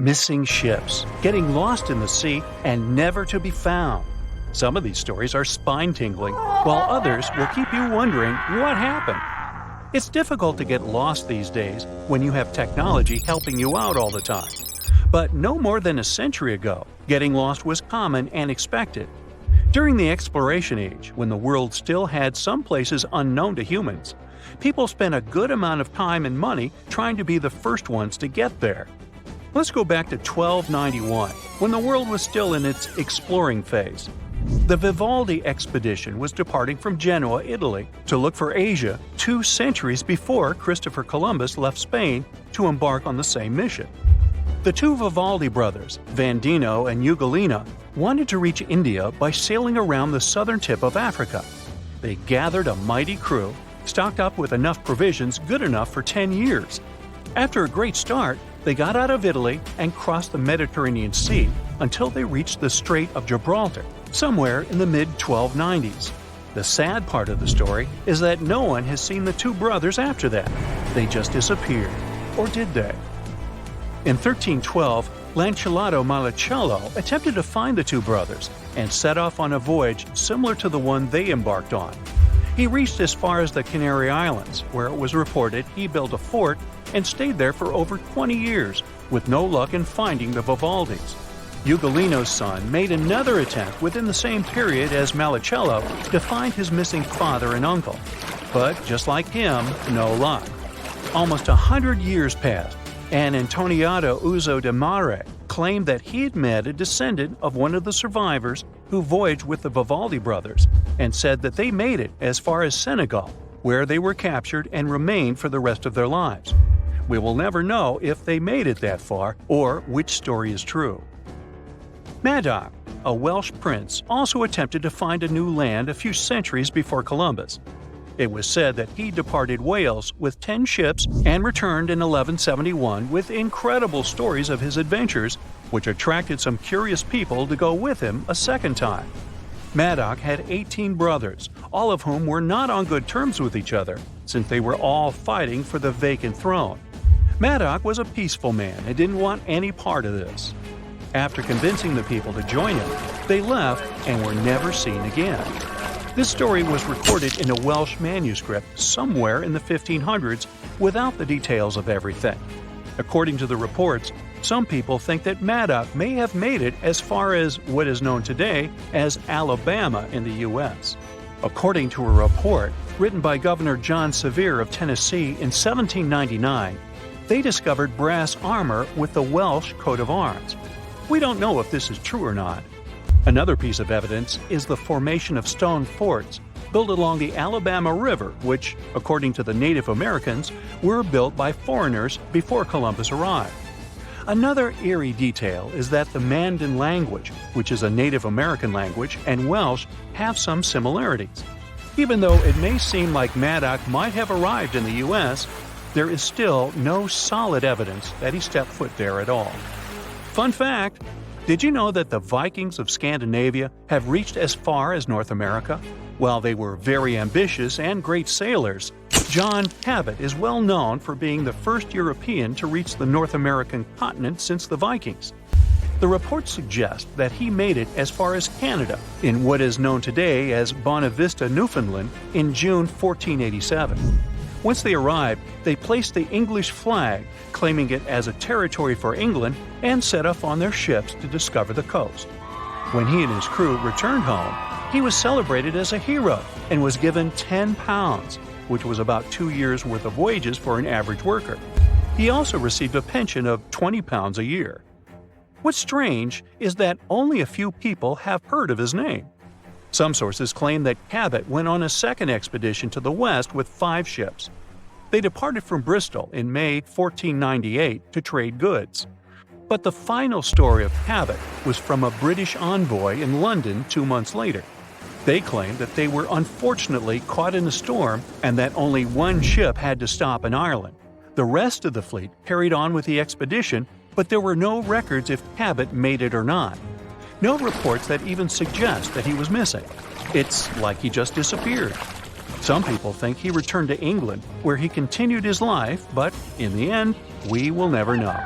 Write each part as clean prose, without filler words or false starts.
missing ships, getting lost in the sea, and never to be found. Some of these stories are spine-tingling, while others will keep you wondering what happened. It's difficult to get lost these days when you have technology helping you out all the time. But no more than a century ago, getting lost was common and expected. During the exploration age, when the world still had some places unknown to humans, people spent a good amount of time and money trying to be the first ones to get there. Let's go back to 1291, when the world was still in its exploring phase. The Vivaldi expedition was departing from Genoa, Italy, to look for Asia 2 centuries before Christopher Columbus left Spain to embark on the same mission. The two Vivaldi brothers, Vandino and Ugolino, wanted to reach India by sailing around the southern tip of Africa. They gathered a mighty crew, stocked up with enough provisions good enough for 10 years. After a great start, they got out of Italy and crossed the Mediterranean Sea until they reached the Strait of Gibraltar, somewhere in the mid-1290s. The sad part of the story is that no one has seen the two brothers after that. They just disappeared. Or did they? In 1312, Lancelot Malicello attempted to find the two brothers and set off on a voyage similar to the one they embarked on. He reached as far as the Canary Islands, where it was reported he built a fort and stayed there for over 20 years, with no luck in finding the Vivaldis. Ugolino's son made another attempt within the same period as Malicello to find his missing father and uncle. But just like him, no luck. Almost 100 years passed, and Antoniato Uzo de Mare claimed that he had met a descendant of one of the survivors who voyaged with the Vivaldi brothers, and said that they made it as far as Senegal, where they were captured and remained for the rest of their lives. We will never know if they made it that far or which story is true. Madoc, a Welsh prince, also attempted to find a new land a few centuries before Columbus. It was said that he departed Wales with 10 ships and returned in 1171 with incredible stories of his adventures, which attracted some curious people to go with him a second time. Madoc had 18 brothers, all of whom were not on good terms with each other, since they were all fighting for the vacant throne. Madoc was a peaceful man and didn't want any part of this. After convincing the people to join him, they left and were never seen again. This story was recorded in a Welsh manuscript somewhere in the 1500s without the details of everything. According to the reports, some people think that Madoc may have made it as far as what is known today as Alabama in the U.S. According to a report written by Governor John Sevier of Tennessee in 1799, they discovered brass armor with the Welsh coat of arms. We don't know if this is true or not. Another piece of evidence is the formation of stone forts built along the Alabama River, which, according to the Native Americans, were built by foreigners before Columbus arrived. Another eerie detail is that the Mandan language, which is a Native American language, and Welsh have some similarities. Even though it may seem like Madoc might have arrived in the U.S., there is still no solid evidence that he stepped foot there at all. Fun fact: did you know that the Vikings of Scandinavia have reached as far as North America? While they were very ambitious and great sailors, John Cabot is well known for being the first European to reach the North American continent since the Vikings. The reports suggest that he made it as far as Canada, in what is known today as Bonavista, Newfoundland, in June 1487. Once they arrived, they placed the English flag, claiming it as a territory for England, and set off on their ships to discover the coast. When he and his crew returned home, he was celebrated as a hero and was given 10 pounds, which was about 2 years' worth of wages for an average worker. He also received a pension of 20 pounds a year. What's strange is that only a few people have heard of his name. Some sources claim that Cabot went on a second expedition to the west with 5 ships. They departed from Bristol in May 1498 to trade goods. But the final story of Cabot was from a British envoy in London 2 months later. They claimed that they were unfortunately caught in a storm and that only one ship had to stop in Ireland. The rest of the fleet carried on with the expedition, but there were no records if Cabot made it or not. No reports that even suggest that he was missing. It's like he just disappeared. Some people think he returned to England, where he continued his life, but in the end, we will never know.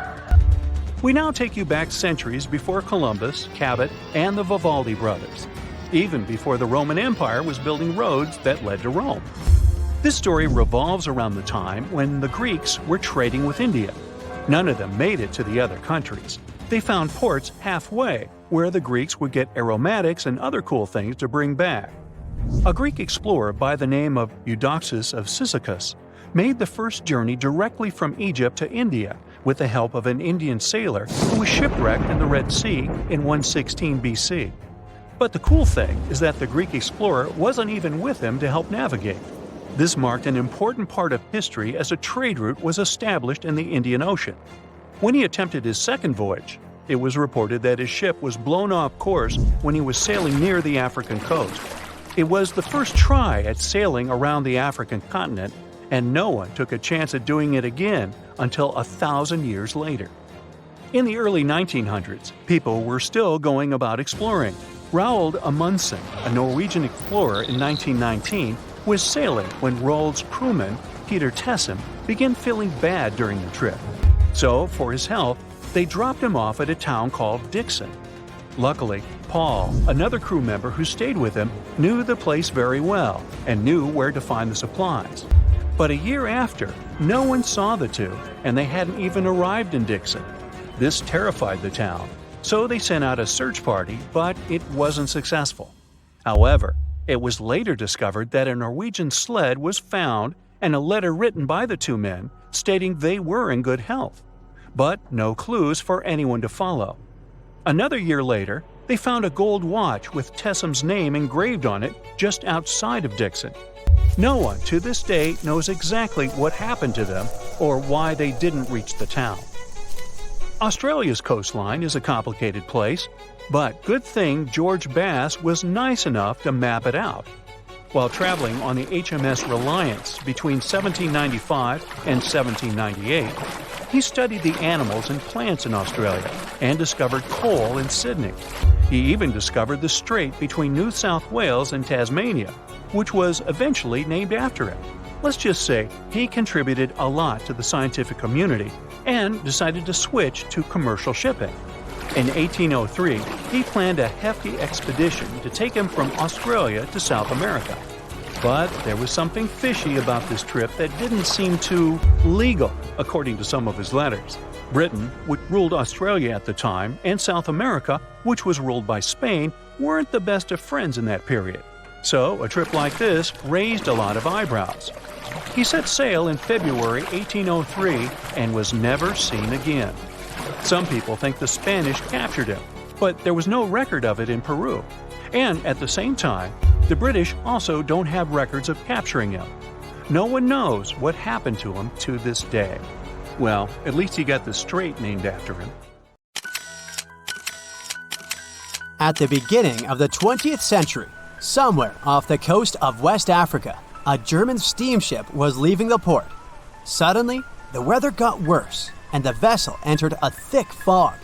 We now take you back centuries before Columbus, Cabot, and the Vivaldi brothers, even before the Roman Empire was building roads that led to Rome. This story revolves around the time when the Greeks were trading with India. None of them made it to the other countries. They found ports halfway, where the Greeks would get aromatics and other cool things to bring back. A Greek explorer by the name of Eudoxus of Cyzicus made the first journey directly from Egypt to India with the help of an Indian sailor who was shipwrecked in the Red Sea in 116 BC. But the cool thing is that the Greek explorer wasn't even with him to help navigate. This marked an important part of history as a trade route was established in the Indian Ocean. When he attempted his second voyage, it was reported that his ship was blown off course when he was sailing near the African coast. It was the first try at sailing around the African continent, and no one took a chance at doing it again until 1,000 years later. In the early 1900s, people were still going about exploring. Roald Amundsen, a Norwegian explorer in 1919, was sailing when Roald's crewman, Peter Tessem, began feeling bad during the trip. So, for his health, they dropped him off at a town called Dixon. Luckily, Paul, another crew member who stayed with him, knew the place very well and knew where to find the supplies. But a year after, no one saw the two, and they hadn't even arrived in Dixon. This terrified the town, so they sent out a search party, but it wasn't successful. However, it was later discovered that a Norwegian sled was found and a letter written by the two men stating they were in good health, but no clues for anyone to follow. Another year later, they found a gold watch with Tessem's name engraved on it just outside of Dixon. No one to this day knows exactly what happened to them or why they didn't reach the town. Australia's coastline is a complicated place, but good thing George Bass was nice enough to map it out. While traveling on the HMS Reliance between 1795 and 1798, he studied the animals and plants in Australia and discovered coal in Sydney. He even discovered the strait between New South Wales and Tasmania, which was eventually named after him. Let's just say he contributed a lot to the scientific community and decided to switch to commercial shipping. In 1803, he planned a hefty expedition to take him from Australia to South America. But there was something fishy about this trip that didn't seem too legal, according to some of his letters. Britain, which ruled Australia at the time, and South America, which was ruled by Spain, weren't the best of friends in that period. So a trip like this raised a lot of eyebrows. He set sail in February 1803 and was never seen again. Some people think the Spanish captured him, but there was no record of it in Peru. And at the same time, the British also don't have records of capturing him. No one knows what happened to him to this day. Well, at least he got the strait named after him. At the beginning of the 20th century, somewhere off the coast of West Africa, a German steamship was leaving the port. Suddenly, the weather got worse, and the vessel entered a thick fog.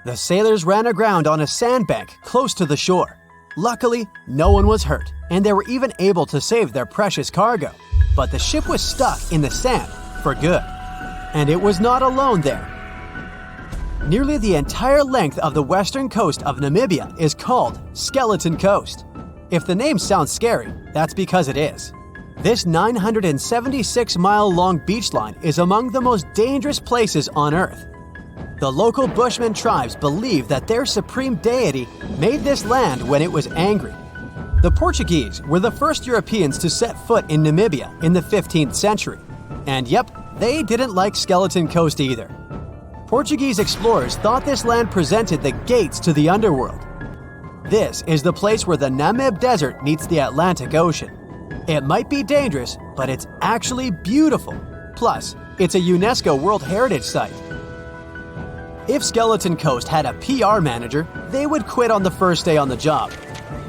The sailors ran aground on a sandbank close to the shore. Luckily, no one was hurt, and they were even able to save their precious cargo. But the ship was stuck in the sand for good. And it was not alone there. Nearly the entire length of the western coast of Namibia is called Skeleton Coast. If the name sounds scary, that's because it is. This 976-mile-long beachline is among the most dangerous places on Earth. The local Bushman tribes believe that their supreme deity made this land when it was angry. The Portuguese were the first Europeans to set foot in Namibia in the 15th century. And yep, they didn't like Skeleton Coast either. Portuguese explorers thought this land presented the gates to the underworld. This is the place where the Namib Desert meets the Atlantic Ocean. It might be dangerous, but it's actually beautiful. Plus, it's a UNESCO World Heritage Site. If Skeleton Coast had a PR manager, they would quit on the first day on the job.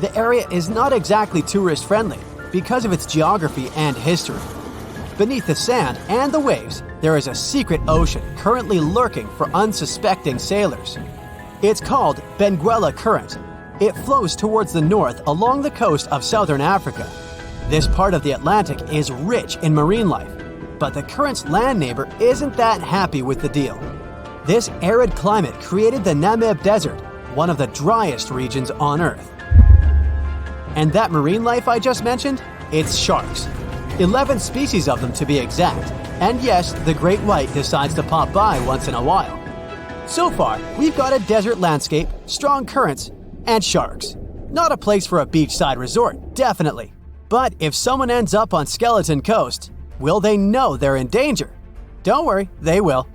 The area is not exactly tourist-friendly because of its geography and history. Beneath the sand and the waves, there is a secret ocean currently lurking for unsuspecting sailors. It's called Benguela Current. It flows towards the north along the coast of southern Africa. This part of the Atlantic is rich in marine life, but the current's land neighbor isn't that happy with the deal. This arid climate created the Namib Desert, one of the driest regions on Earth. And that marine life I just mentioned? It's sharks. 11 species of them to be exact. And yes, the great white decides to pop by once in a while. So far, we've got a desert landscape, strong currents, and sharks. Not a place for a beachside resort, definitely. But if someone ends up on Skeleton Coast, will they know they're in danger? Don't worry, they will.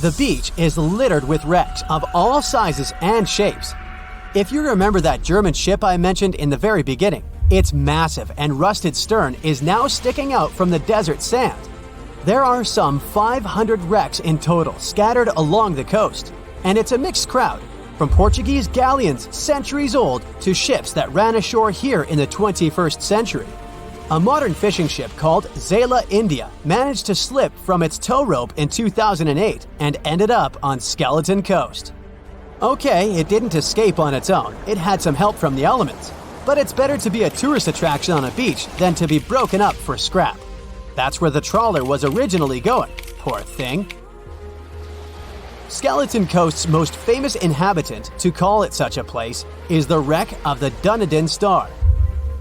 The beach is littered with wrecks of all sizes and shapes. If you remember that German ship I mentioned in the very beginning, its massive and rusted stern is now sticking out from the desert sand. There are some 500 wrecks in total scattered along the coast, and it's a mixed crowd, from Portuguese galleons centuries old to ships that ran ashore here in the 21st century. A modern fishing ship called Zela India managed to slip from its tow rope in 2008 and ended up on Skeleton Coast. Okay, it didn't escape on its own, it had some help from the elements. But it's better to be a tourist attraction on a beach than to be broken up for scrap. That's where the trawler was originally going, poor thing. Skeleton Coast's most famous inhabitant, to call it such a place, is the wreck of the Dunedin Star.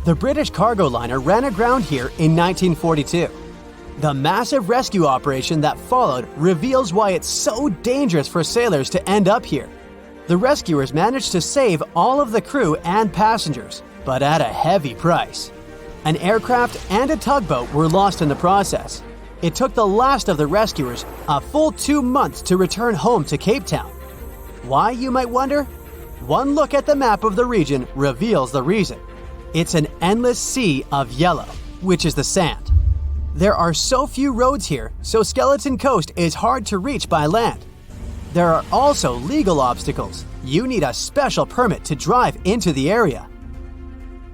The British cargo liner ran aground here in 1942. The massive rescue operation that followed reveals why it's so dangerous for sailors to end up here. The rescuers managed to save all of the crew and passengers, but at a heavy price. An aircraft and a tugboat were lost in the process. It took the last of the rescuers a full 2 months to return home to Cape Town. Why, you might wonder? One look at the map of the region reveals the reason. It's an endless sea of yellow, which is the sand. There are so few roads here, so Skeleton Coast is hard to reach by land. There are also legal obstacles. You need a special permit to drive into the area.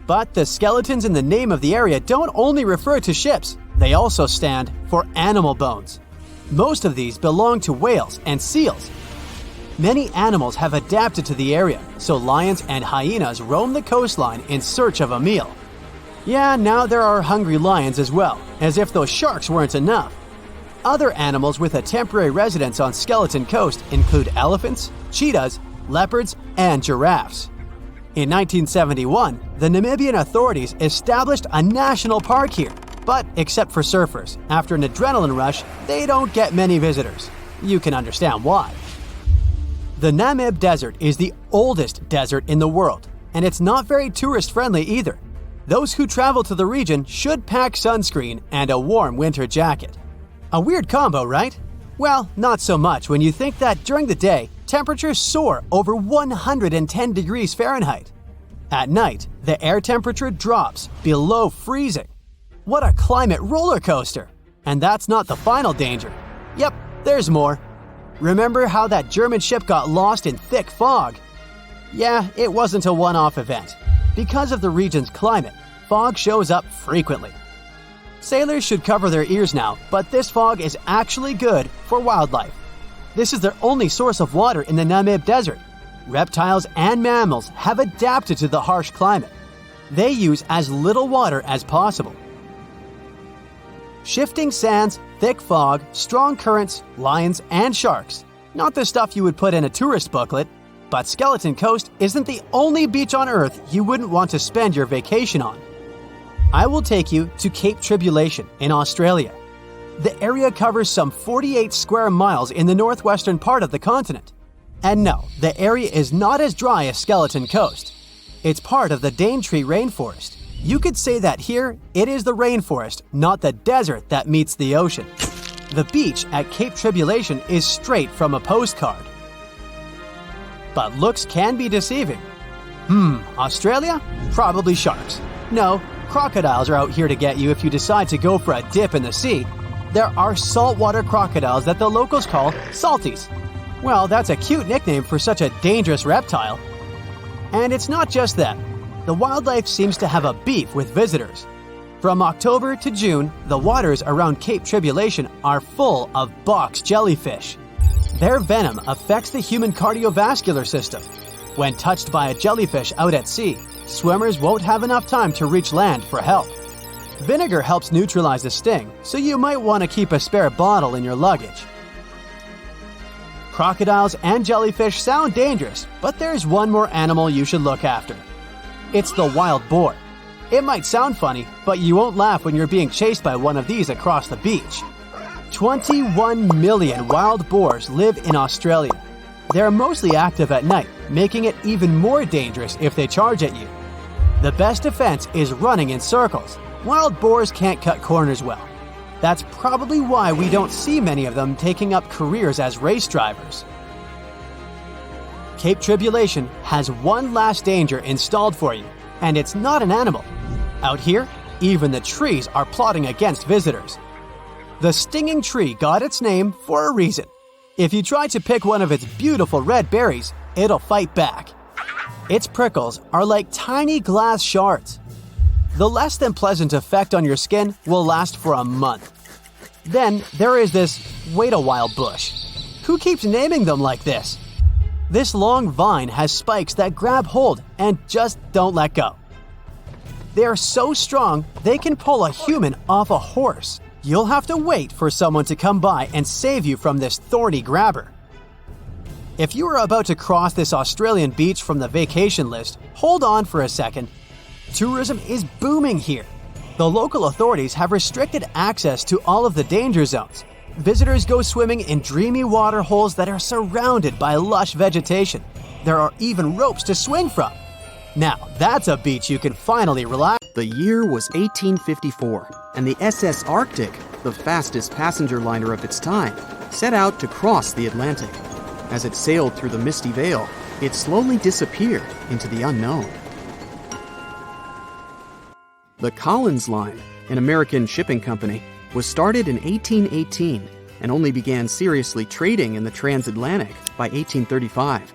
But the skeletons in the name of the area don't only refer to ships, they also stand for animal bones. Most of these belong to whales and seals. Many animals have adapted to the area, so lions and hyenas roam the coastline in search of a meal. Yeah, now there are hungry lions as well, as if those sharks weren't enough. Other animals with a temporary residence on Skeleton Coast include elephants, cheetahs, leopards, and giraffes. In 1971, the Namibian authorities established a national park here, but except for surfers, after an adrenaline rush, they don't get many visitors. You can understand why. The Namib Desert is the oldest desert in the world, and it's not very tourist-friendly either. Those who travel to the region should pack sunscreen and a warm winter jacket. A weird combo, right? Well, not so much when you think that during the day, temperatures soar over 110 degrees Fahrenheit. At night, the air temperature drops below freezing. What a climate roller coaster! And that's not the final danger. Yep, there's more. Remember how that German ship got lost in thick fog? Yeah, it wasn't a one-off event. Because of the region's climate, fog shows up frequently. Sailors should cover their ears now, but this fog is actually good for wildlife. This is their only source of water in the Namib Desert. Reptiles and mammals have adapted to the harsh climate. They use as little water as possible. Shifting sands, thick fog, strong currents, lions, and sharks. Not the stuff you would put in a tourist booklet, but Skeleton Coast isn't the only beach on Earth you wouldn't want to spend your vacation on. I will take you to Cape Tribulation in Australia. The area covers some 48 square miles in the northwestern part of the continent. And no, the area is not as dry as Skeleton Coast. It's part of the Daintree rainforest. You could say that here, it is the rainforest, not the desert that meets the ocean. The beach at Cape Tribulation is straight from a postcard. But looks can be deceiving. Australia? Probably sharks. No, crocodiles are out here to get you if you decide to go for a dip in the sea. There are saltwater crocodiles that the locals call salties. Well, that's a cute nickname for such a dangerous reptile. And it's not just that. The wildlife seems to have a beef with visitors. From October to June, the waters around Cape Tribulation are full of box jellyfish. Their venom affects the human cardiovascular system. When touched by a jellyfish out at sea, swimmers won't have enough time to reach land for help. Vinegar helps neutralize the sting, so you might want to keep a spare bottle in your luggage. Crocodiles and jellyfish sound dangerous, but there's one more animal you should look after. It's the wild boar. It might sound funny, but you won't laugh when you're being chased by one of these across the beach. 21 million wild boars live in Australia. They're mostly active at night, making it even more dangerous if they charge at you. The best defense is running in circles. Wild boars can't cut corners well. That's probably why we don't see many of them taking up careers as race drivers. Cape Tribulation has one last danger installed for you, and it's not an animal. Out here, even the trees are plotting against visitors. The stinging tree got its name for a reason. If you try to pick one of its beautiful red berries, it'll fight back. Its prickles are like tiny glass shards. The less than pleasant effect on your skin will last for a month. Then there is this wait a while bush. Who keeps naming them like this? This long vine has spikes that grab hold and just don't let go. They are so strong they can pull a human off a horse. You'll have to wait for someone to come by and save you from this thorny grabber. If you are about to cross this Australian beach from the vacation list, hold on for a second. Tourism is booming here. The local authorities have restricted access to all of the danger zones. Visitors go swimming in dreamy water holes that are surrounded by lush vegetation. There are even ropes to swing from. Now, that's a beach you can finally relax. The year was 1854, and the SS Arctic, the fastest passenger liner of its time, set out to cross the Atlantic. As it sailed through the misty veil, it slowly disappeared into the unknown. The Collins Line, an American shipping company, was started in 1818 and only began seriously trading in the transatlantic by 1835.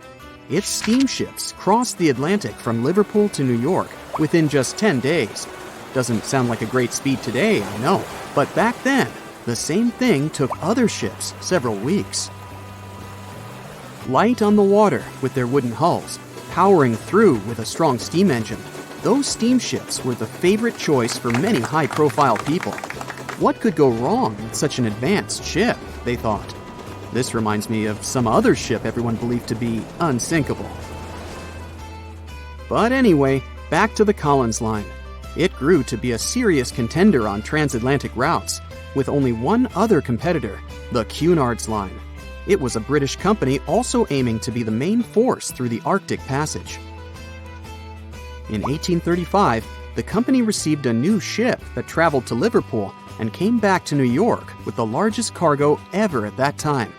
Its steamships crossed the Atlantic from Liverpool to New York within just 10 days. Doesn't sound like a great speed today, I know, but back then, the same thing took other ships several weeks. Light on the water with their wooden hulls, powering through with a strong steam engine, those steamships were the favorite choice for many high-profile people. What could go wrong with such an advanced ship, they thought. This reminds me of some other ship everyone believed to be unsinkable. But anyway, back to the Collins Line. It grew to be a serious contender on transatlantic routes, with only one other competitor, the Cunard's Line. It was a British company also aiming to be the main force through the Arctic Passage. In 1835, the company received a new ship that traveled to Liverpool and came back to New York with the largest cargo ever at that time.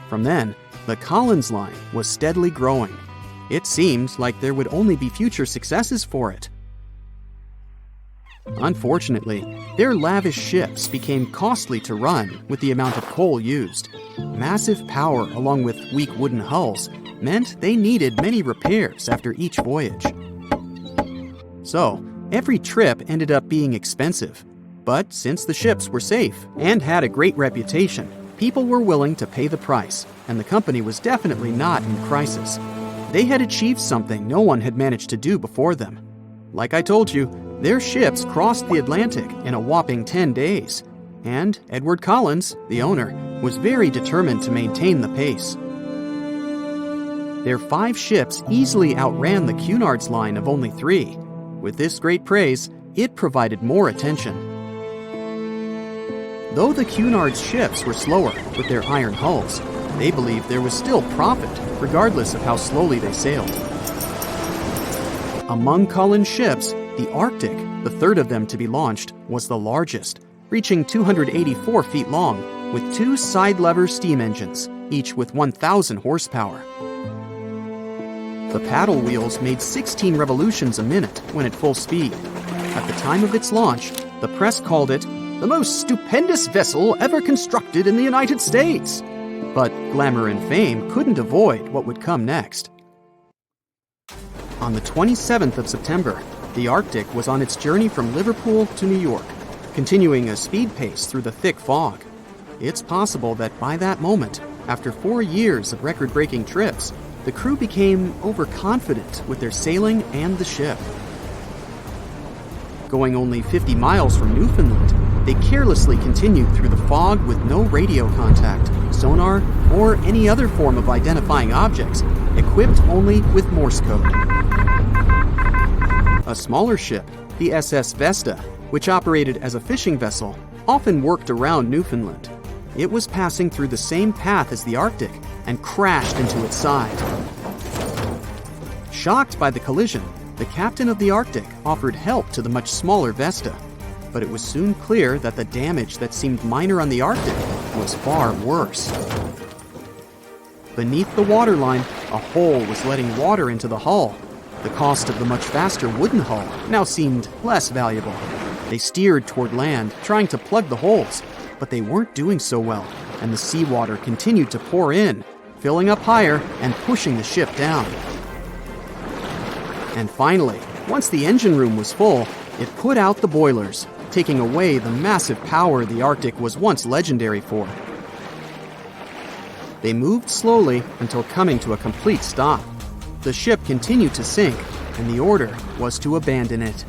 From then, the Collins Line was steadily growing. It seemed like there would only be future successes for it. Unfortunately, their lavish ships became costly to run with the amount of coal used. Massive power along with weak wooden hulls meant they needed many repairs after each voyage. So, every trip ended up being expensive. But since the ships were safe and had a great reputation, people were willing to pay the price, and the company was definitely not in crisis. They had achieved something no one had managed to do before them. Like I told you, their ships crossed the Atlantic in a whopping 10 days, and Edward Collins, the owner, was very determined to maintain the pace. Their 5 ships easily outran the Cunard's Line of only 3. With this great praise, it provided more attention. Though the Cunard's ships were slower with their iron hulls, they believed there was still profit, regardless of how slowly they sailed. Among Collins' ships, the Arctic, the third of them to be launched, was the largest, reaching 284 feet long, with 2 side-lever steam engines, each with 1,000 horsepower. The paddle wheels made 16 revolutions a minute when at full speed. At the time of its launch, the press called it the most stupendous vessel ever constructed in the United States. But glamour and fame couldn't avoid what would come next. On the 27th of September, the Arctic was on its journey from Liverpool to New York, continuing a speed pace through the thick fog. It's possible that by that moment, after 4 years of record-breaking trips, the crew became overconfident with their sailing and the ship. Going only 50 miles from Newfoundland, They carelessly continued through the fog with no radio contact, sonar, or any other form of identifying objects, equipped only with Morse code. A smaller ship, the SS Vesta, which operated as a fishing vessel, often worked around Newfoundland. It was passing through the same path as the Arctic and crashed into its side. Shocked by the collision, the captain of the Arctic offered help to the much smaller Vesta, but it was soon clear that the damage that seemed minor on the Arctic was far worse. Beneath the waterline, a hole was letting water into the hull. The cost of the much faster wooden hull now seemed less valuable. They steered toward land, trying to plug the holes, but they weren't doing so well, and the seawater continued to pour in, filling up higher and pushing the ship down. And finally, once the engine room was full, it put out the boilers, taking away the massive power the Arctic was once legendary for. They moved slowly until coming to a complete stop. The ship continued to sink, and the order was to abandon it.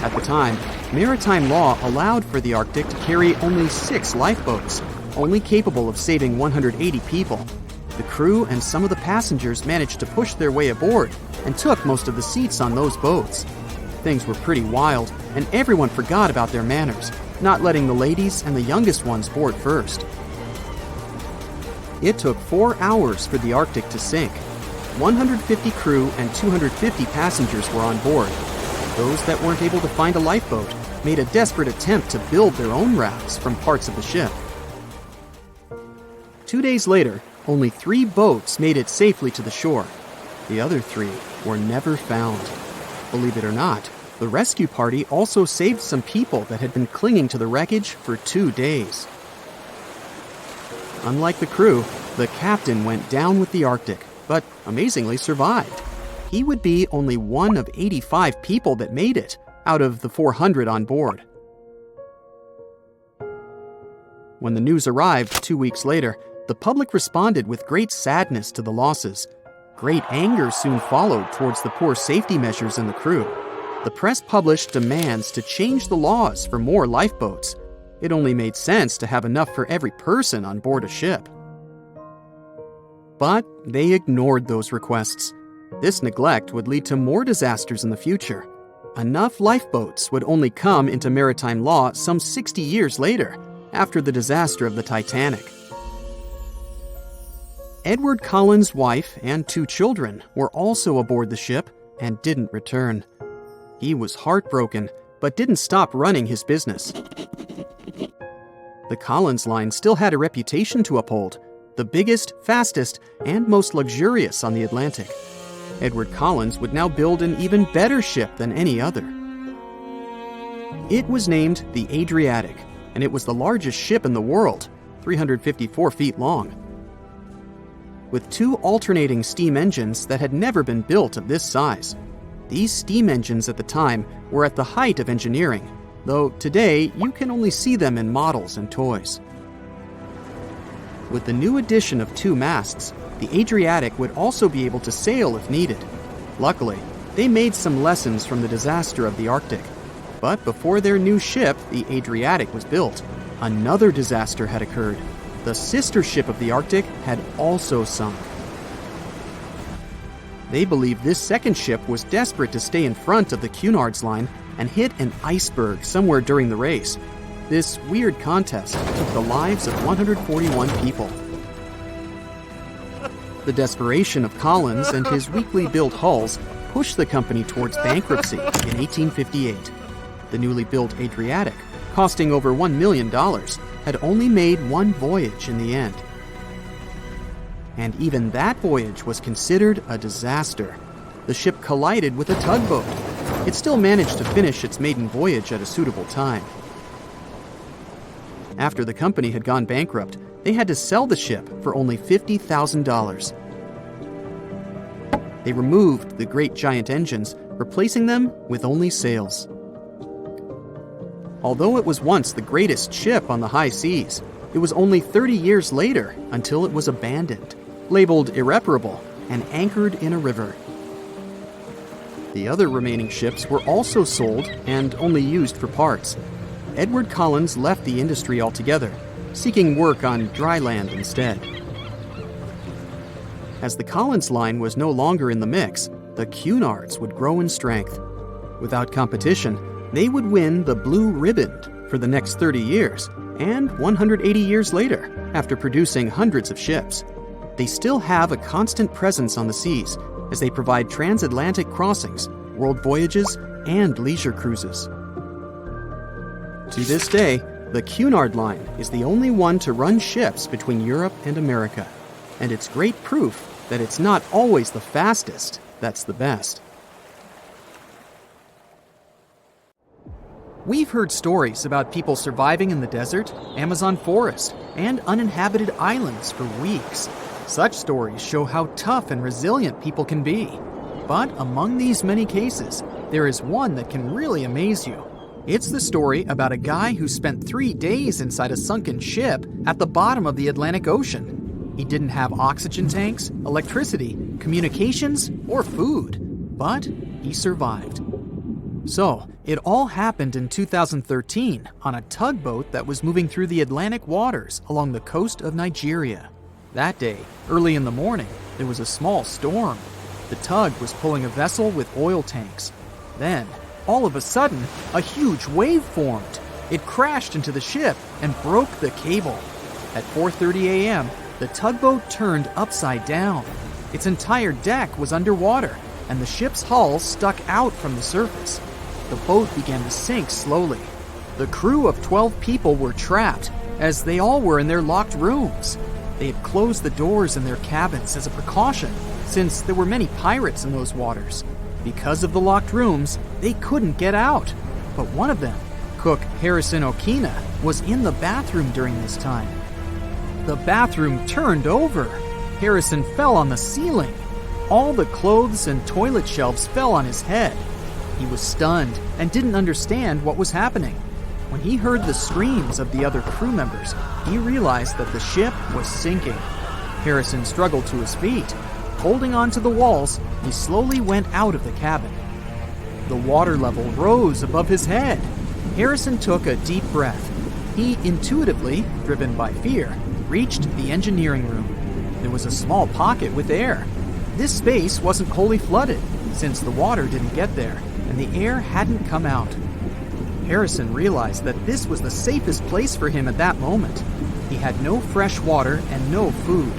At the time, maritime law allowed for the Arctic to carry only 6 lifeboats, only capable of saving 180 people. The crew and some of the passengers managed to push their way aboard and took most of the seats on those boats. Things were pretty wild, and everyone forgot about their manners, not letting the ladies and the youngest ones board first. It took 4 hours for the Arctic to sink. 150 crew and 250 passengers were on board. Those that weren't able to find a lifeboat made a desperate attempt to build their own rafts from parts of the ship. 2 days later, only 3 boats made it safely to the shore. The other 3 were never found. Believe it or not, the rescue party also saved some people that had been clinging to the wreckage for 2 days. Unlike the crew, the captain went down with the Arctic, but amazingly survived. He would be only one of 85 people that made it out of the 400 on board. When the news arrived 2 weeks later, the public responded with great sadness to the losses. Great anger soon followed towards the poor safety measures in the crew. The press published demands to change the laws for more lifeboats. It only made sense to have enough for every person on board a ship. But they ignored those requests. This neglect would lead to more disasters in the future. Enough lifeboats would only come into maritime law some 60 years later, after the disaster of the Titanic. Edward Cullen's wife and 2 children were also aboard the ship and didn't return. He was heartbroken, but didn't stop running his business. The Collins line still had a reputation to uphold, the biggest, fastest, and most luxurious on the Atlantic. Edward Collins would now build an even better ship than any other. It was named the Adriatic, and it was the largest ship in the world, 354 feet long. With 2 alternating steam engines that had never been built of this size. These steam engines at the time were at the height of engineering, though today you can only see them in models and toys. With the new addition of 2 masts, the Adriatic would also be able to sail if needed. Luckily, they made some lessons from the disaster of the Arctic. But before their new ship, the Adriatic, was built, another disaster had occurred. The sister ship of the Arctic had also sunk. They believed this second ship was desperate to stay in front of the Cunard's line and hit an iceberg somewhere during the race. This weird contest took the lives of 141 people. The desperation of Collins and his weakly built hulls pushed the company towards bankruptcy in 1858. The newly built Adriatic, costing over $1 million, had only made 1 voyage in the end. And even that voyage was considered a disaster. The ship collided with a tugboat. It still managed to finish its maiden voyage at a suitable time. After the company had gone bankrupt, they had to sell the ship for only $50,000. They removed the great giant engines, replacing them with only sails. Although it was once the greatest ship on the high seas, it was only 30 years later until it was abandoned, labeled irreparable, and anchored in a river. The other remaining ships were also sold and only used for parts. Edward Collins left the industry altogether, seeking work on dry land instead. As the Collins line was no longer in the mix, the Cunards would grow in strength. Without competition, they would win the Blue Riband for the next 30 years, and 180 years later, after producing hundreds of ships. They still have a constant presence on the seas as they provide transatlantic crossings, world voyages, and leisure cruises. To this day, the Cunard Line is the only one to run ships between Europe and America, and it's great proof that it's not always the fastest that's the best. We've heard stories about people surviving in the desert, Amazon forest, and uninhabited islands for weeks. Such stories show how tough and resilient people can be. But among these many cases, there is one that can really amaze you. It's the story about a guy who spent 3 days inside a sunken ship at the bottom of the Atlantic Ocean. He didn't have oxygen tanks, electricity, communications, or food, but he survived. So, it all happened in 2013 on a tugboat that was moving through the Atlantic waters along the coast of Nigeria. That day, early in the morning, there was a small storm. The tug was pulling a vessel with oil tanks. Then, all of a sudden, a huge wave formed. It crashed into the ship and broke the cable. At 4:30 a.m., the tugboat turned upside down. Its entire deck was underwater, and the ship's hull stuck out from the surface. The boat began to sink slowly. The crew of 12 people were trapped, as they all were in their locked rooms. They had closed the doors in their cabins as a precaution, since there were many pirates in those waters. Because of the locked rooms, they couldn't get out. But one of them, cook Harrison Okina, was in the bathroom during this time. The bathroom turned over. Harrison fell on the ceiling. All the clothes and toilet shelves fell on his head. He was stunned and didn't understand what was happening. When he heard the screams of the other crew members, he realized that the ship was sinking. Harrison struggled to his feet. Holding onto the walls, he slowly went out of the cabin. The water level rose above his head. Harrison took a deep breath. He intuitively, driven by fear, reached the engineering room. There was a small pocket with air. This space wasn't wholly flooded, since the water didn't get there, and the air hadn't come out. Harrison realized that this was the safest place for him at that moment. He had no fresh water and no food.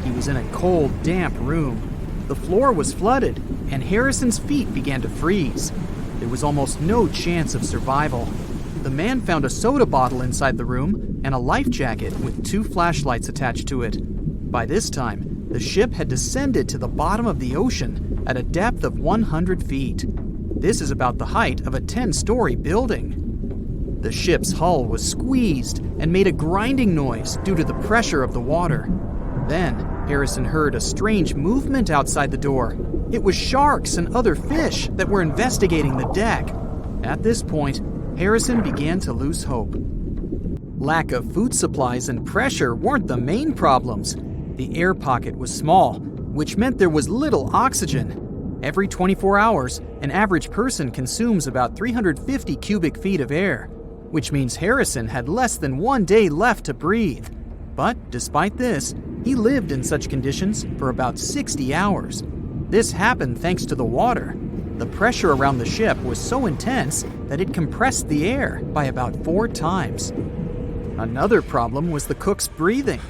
He was in a cold, damp room. The floor was flooded, and Harrison's feet began to freeze. There was almost no chance of survival. The man found a soda bottle inside the room and a life jacket with 2 flashlights attached to it. By this time, the ship had descended to the bottom of the ocean at a depth of 100 feet. This is about the height of a 10-story building. The ship's hull was squeezed and made a grinding noise due to the pressure of the water. Then, Harrison heard a strange movement outside the door. It was sharks and other fish that were investigating the deck. At this point, Harrison began to lose hope. Lack of food supplies and pressure weren't the main problems. The air pocket was small, which meant there was little oxygen. Every 24 hours, an average person consumes about 350 cubic feet of air, which means Harrison had less than 1 day left to breathe. But despite this, he lived in such conditions for about 60 hours. This happened thanks to the water. The pressure around the ship was so intense that it compressed the air by about 4 times. Another problem was the cook's breathing.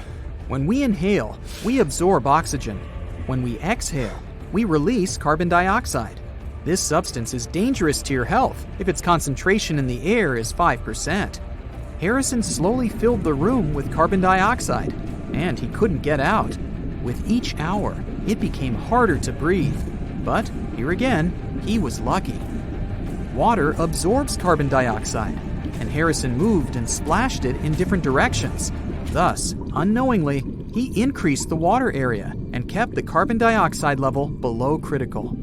When we inhale, we absorb oxygen. When we exhale, we release carbon dioxide. This substance is dangerous to your health if its concentration in the air is 5%. Harrison slowly filled the room with carbon dioxide, and he couldn't get out. With each hour, it became harder to breathe. But here again, he was lucky. Water absorbs carbon dioxide, and Harrison moved and splashed it in different directions. Thus, unknowingly, he increased the water area and kept the carbon dioxide level below critical.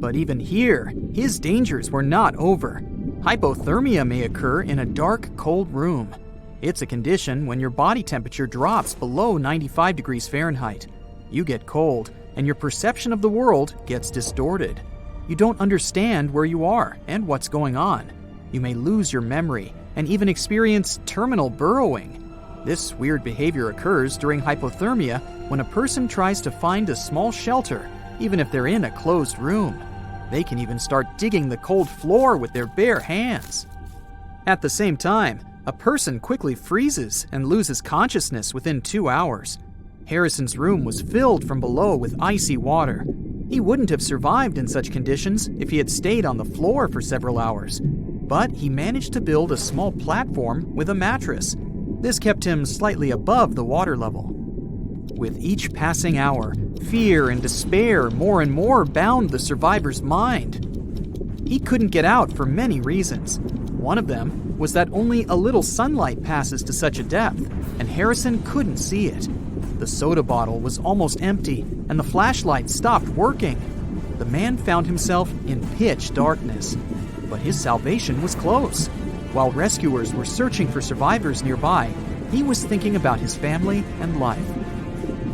But even here, his dangers were not over. Hypothermia may occur in a dark, cold room. It's a condition when your body temperature drops below 95 degrees Fahrenheit. You get cold, and your perception of the world gets distorted. You don't understand where you are and what's going on. You may lose your memory, and even experience terminal burrowing. This weird behavior occurs during hypothermia when a person tries to find a small shelter, even if they're in a closed room. They can even start digging the cold floor with their bare hands. At the same time, a person quickly freezes and loses consciousness within 2 hours. Harrison's room was filled from below with icy water. He wouldn't have survived in such conditions if he had stayed on the floor for several hours. But he managed to build a small platform with a mattress. This kept him slightly above the water level. With each passing hour, fear and despair more and more bound the survivor's mind. He couldn't get out for many reasons. One of them was that only a little sunlight passes to such a depth, and Harrison couldn't see it. The soda bottle was almost empty, and the flashlight stopped working. The man found himself in pitch darkness, but his salvation was close. While rescuers were searching for survivors nearby, he was thinking about his family and life.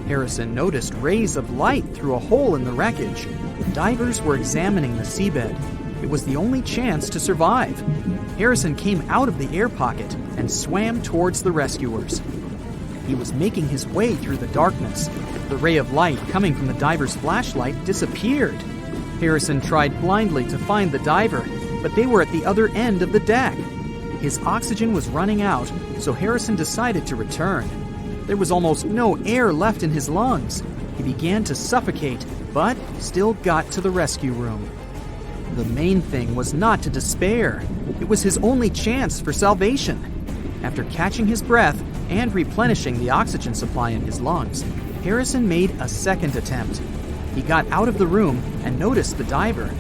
Harrison noticed rays of light through a hole in the wreckage. Divers were examining the seabed. It was the only chance to survive. Harrison came out of the air pocket and swam towards the rescuers. He was making his way through the darkness. The ray of light coming from the diver's flashlight disappeared. Harrison tried blindly to find the diver, but they were at the other end of the deck. His oxygen was running out, so Harrison decided to return. There was almost no air left in his lungs. He began to suffocate, but still got to the rescue room. The main thing was not to despair. It was his only chance for salvation. After catching his breath and replenishing the oxygen supply in his lungs, Harrison made a second attempt. He got out of the room and noticed the diver.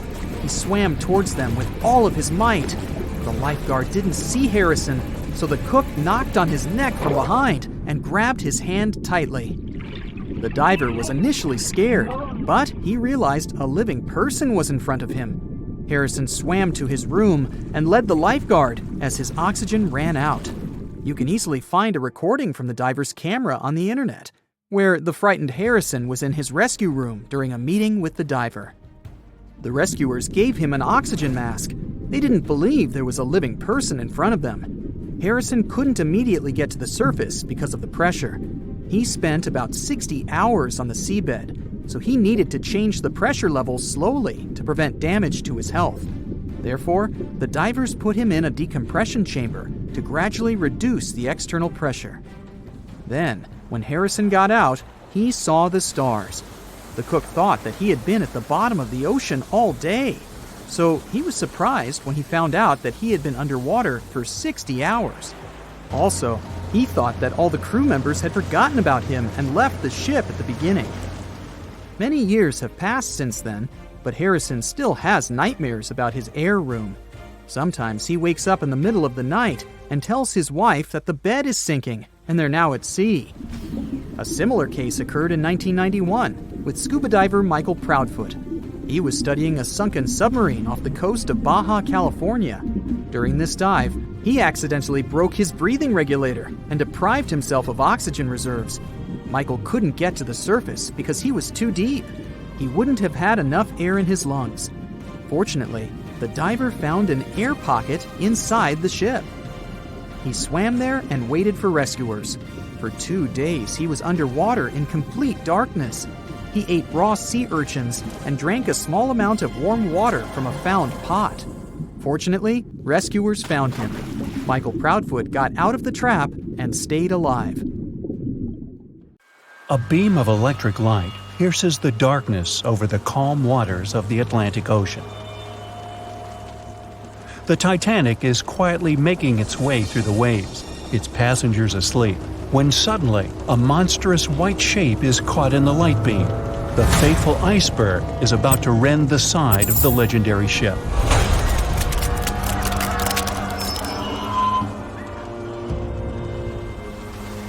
He swam towards them with all of his might. The lifeguard didn't see Harrison, so the cook knocked on his neck from behind and grabbed his hand tightly. The diver was initially scared, but he realized a living person was in front of him. Harrison swam to his room and led the lifeguard as his oxygen ran out. You can easily find a recording from the diver's camera on the internet, where the frightened Harrison was in his rescue room during a meeting with the diver. The rescuers gave him an oxygen mask. They didn't believe there was a living person in front of them. Harrison couldn't immediately get to the surface because of the pressure. He spent about 60 hours on the seabed, so he needed to change the pressure level slowly to prevent damage to his health. Therefore, the divers put him in a decompression chamber to gradually reduce the external pressure. Then, when Harrison got out, he saw the stars. The cook thought that he had been at the bottom of the ocean all day, so he was surprised when he found out that he had been underwater for 60 hours. Also, he thought that all the crew members had forgotten about him and left the ship at the beginning. Many years have passed since then, but Harrison still has nightmares about his air room. Sometimes he wakes up in the middle of the night and tells his wife that the bed is sinking and they're now at sea. A similar case occurred in 1991 with scuba diver Michael Proudfoot. He was studying a sunken submarine off the coast of Baja California. During this dive, he accidentally broke his breathing regulator and deprived himself of oxygen reserves. Michael couldn't get to the surface because he was too deep. He wouldn't have had enough air in his lungs. Fortunately, the diver found an air pocket inside the ship. He swam there and waited for rescuers. For 2 days, he was underwater in complete darkness. He ate raw sea urchins and drank a small amount of warm water from a found pot. Fortunately, rescuers found him. Michael Proudfoot got out of the trap and stayed alive. A beam of electric light pierces the darkness over the calm waters of the Atlantic Ocean. The Titanic is quietly making its way through the waves, its passengers asleep, when suddenly a monstrous white shape is caught in the light beam. The fateful iceberg is about to rend the side of the legendary ship.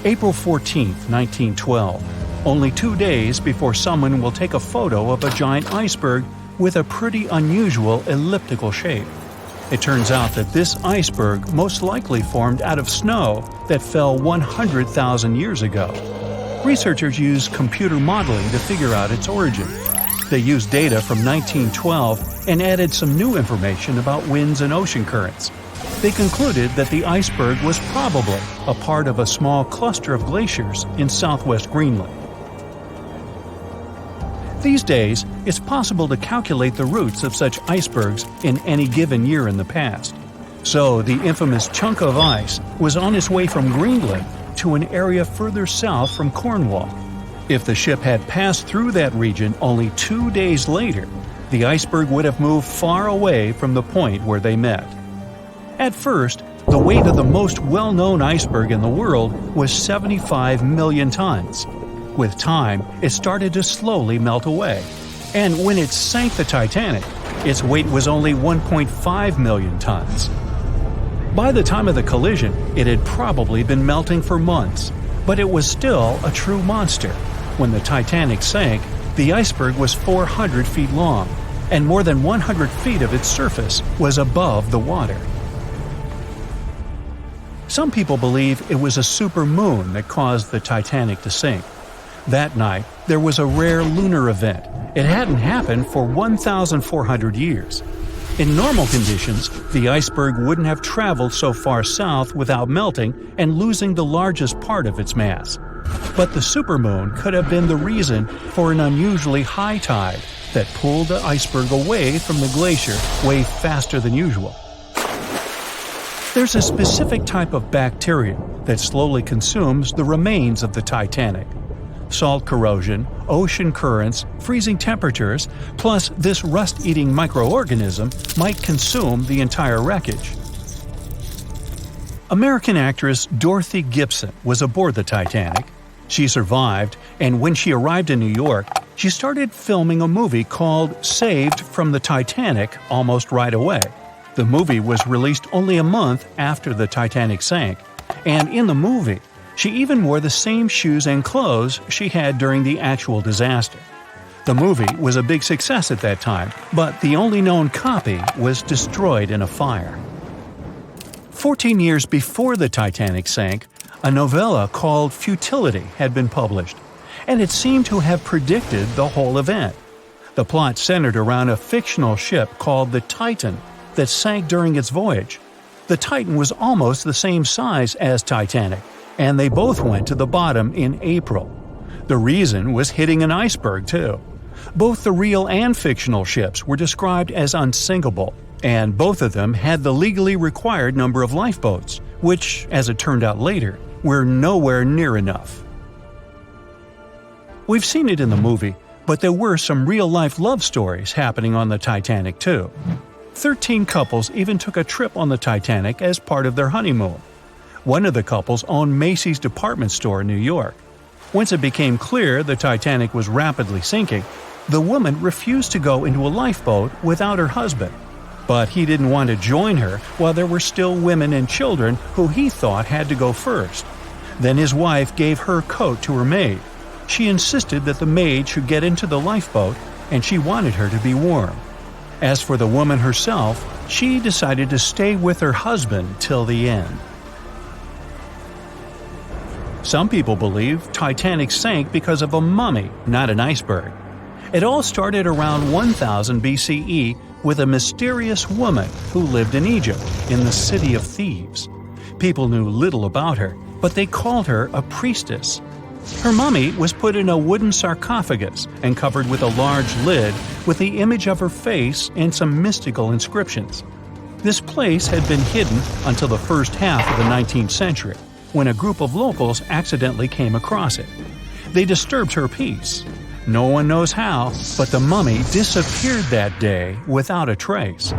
April 14, 1912. Only 2 days before someone will take a photo of a giant iceberg with a pretty unusual elliptical shape. It turns out that this iceberg most likely formed out of snow that fell 100,000 years ago. Researchers used computer modeling to figure out its origin. They used data from 1912 and added some new information about winds and ocean currents. they concluded that the iceberg was probably a part of a small cluster of glaciers in southwest Greenland. These days, it's possible to calculate the routes of such icebergs in any given year in the past. So the infamous chunk of ice was on its way from Greenland to an area further south from Cornwall. If the ship had passed through that region only 2 days later, the iceberg would have moved far away from the point where they met. At first, the weight of the most well-known iceberg in the world was 75 million tons. With time, it started to slowly melt away. And when it sank the Titanic, its weight was only 1.5 million tons. By the time of the collision, it had probably been melting for months, but it was still a true monster. When the Titanic sank, the iceberg was 400 feet long, and more than 100 feet of its surface was above the water. Some people believe it was a supermoon that caused the Titanic to sink. That night, there was a rare lunar event. It hadn't happened for 1,400 years. In normal conditions, the iceberg wouldn't have traveled so far south without melting and losing the largest part of its mass. But the supermoon could have been the reason for an unusually high tide that pulled the iceberg away from the glacier way faster than usual. There's a specific type of bacteria that slowly consumes the remains of the Titanic. Salt corrosion, ocean currents, freezing temperatures, plus this rust-eating microorganism might consume the entire wreckage. American actress Dorothy Gibson was aboard the Titanic. She survived, and when she arrived in New York, she started filming a movie called Saved from the Titanic almost right away. The movie was released only a month after the Titanic sank, and in the movie, she even wore the same shoes and clothes she had during the actual disaster. The movie was a big success at that time, but the only known copy was destroyed in a fire. 14 years before the Titanic sank, a novella called Futility had been published, and it seemed to have predicted the whole event. The plot centered around a fictional ship called the Titan that sank during its voyage. The Titan was almost the same size as Titanic, and they both went to the bottom in April. The reason was hitting an iceberg, too. Both the real and fictional ships were described as unsinkable, and both of them had the legally required number of lifeboats, which, as it turned out later, were nowhere near enough. We've seen it in the movie, but there were some real-life love stories happening on the Titanic, too. 13 couples even took a trip on the Titanic as part of their honeymoon. One of the couples owned Macy's department store in New York. Once it became clear the Titanic was rapidly sinking, the woman refused to go into a lifeboat without her husband. But he didn't want to join her while there were still women and children who he thought had to go first. Then his wife gave her coat to her maid. She insisted that the maid should get into the lifeboat, and she wanted her to be warm. As for the woman herself, she decided to stay with her husband till the end. Some people believe Titanic sank because of a mummy, not an iceberg. It all started around 1000 BCE with a mysterious woman who lived in Egypt, in the City of Thieves. People knew little about her, but they called her a priestess. Her mummy was put in a wooden sarcophagus and covered with a large lid with the image of her face and some mystical inscriptions. This place had been hidden until the first half of the 19th century, when a group of locals accidentally came across it. They disturbed her peace. No one knows how, but the mummy disappeared that day without a trace.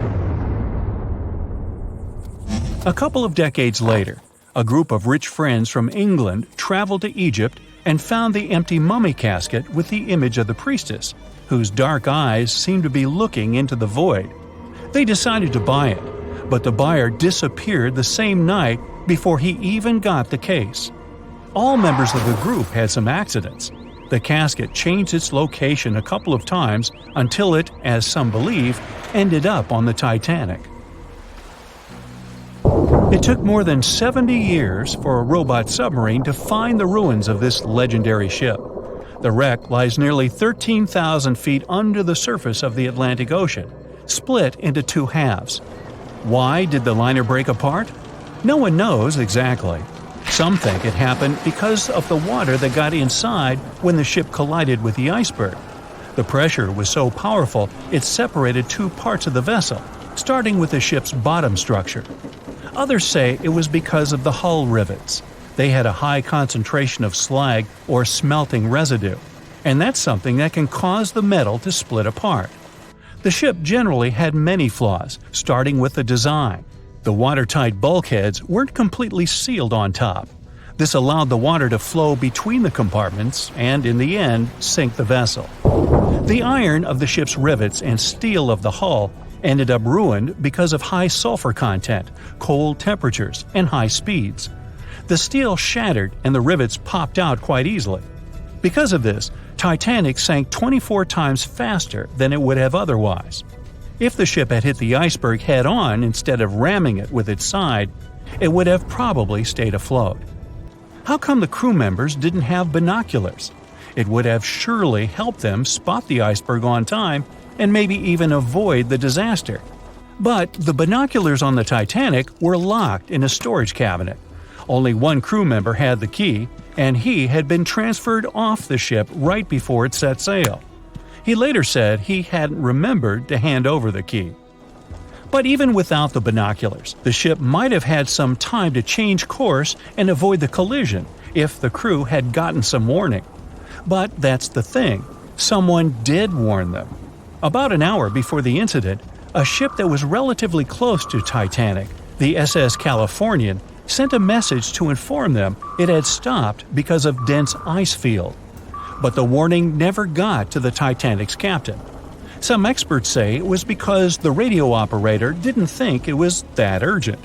A couple of decades later, a group of rich friends from England traveled to Egypt and found the empty mummy casket with the image of the priestess, whose dark eyes seemed to be looking into the void. They decided to buy it, but the buyer disappeared the same night before he even got the case. All members of the group had some accidents. The casket changed its location a couple of times until it, as some believe, ended up on the Titanic. It took more than 70 years for a robot submarine to find the ruins of this legendary ship. The wreck lies nearly 13,000 feet under the surface of the Atlantic Ocean, split into two halves. Why did the liner break apart? No one knows exactly. Some think it happened because of the water that got inside when the ship collided with the iceberg. The pressure was so powerful it separated two parts of the vessel, starting with the ship's bottom structure. Others say it was because of the hull rivets. They had a high concentration of slag or smelting residue, and that's something that can cause the metal to split apart. The ship generally had many flaws, starting with the design. The watertight bulkheads weren't completely sealed on top. This allowed the water to flow between the compartments and, in the end, sink the vessel. The iron of the ship's rivets and steel of the hull ended up ruined because of high sulfur content, cold temperatures, and high speeds. The steel shattered and the rivets popped out quite easily. Because of this, Titanic sank 24 times faster than it would have otherwise. If the ship had hit the iceberg head-on instead of ramming it with its side, it would have probably stayed afloat. How come the crew members didn't have binoculars? It would have surely helped them spot the iceberg on time and maybe even avoid the disaster. But the binoculars on the Titanic were locked in a storage cabinet. Only one crew member had the key, and he had been transferred off the ship right before it set sail. He later said he hadn't remembered to hand over the key. But even without the binoculars, the ship might have had some time to change course and avoid the collision if the crew had gotten some warning. But that's the thing, someone did warn them. About an hour before the incident, a ship that was relatively close to Titanic, the SS Californian, sent a message to inform them it had stopped because of dense ice field. But the warning never got to the Titanic's captain. Some experts say it was because the radio operator didn't think it was that urgent.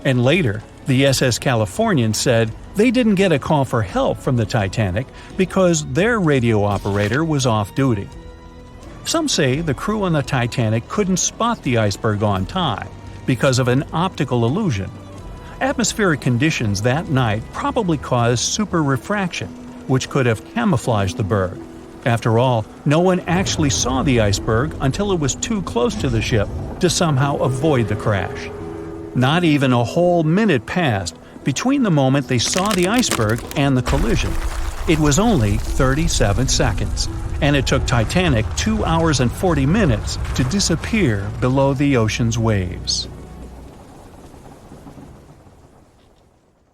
And later, the SS Californian said they didn't get a call for help from the Titanic because their radio operator was off duty. Some say the crew on the Titanic couldn't spot the iceberg on time because of an optical illusion. Atmospheric conditions that night probably caused super refraction, which could have camouflaged the berg. After all, no one actually saw the iceberg until it was too close to the ship to somehow avoid the crash. Not even a whole minute passed between the moment they saw the iceberg and the collision. It was only 37 seconds, and it took Titanic 2 hours and 40 minutes to disappear below the ocean's waves.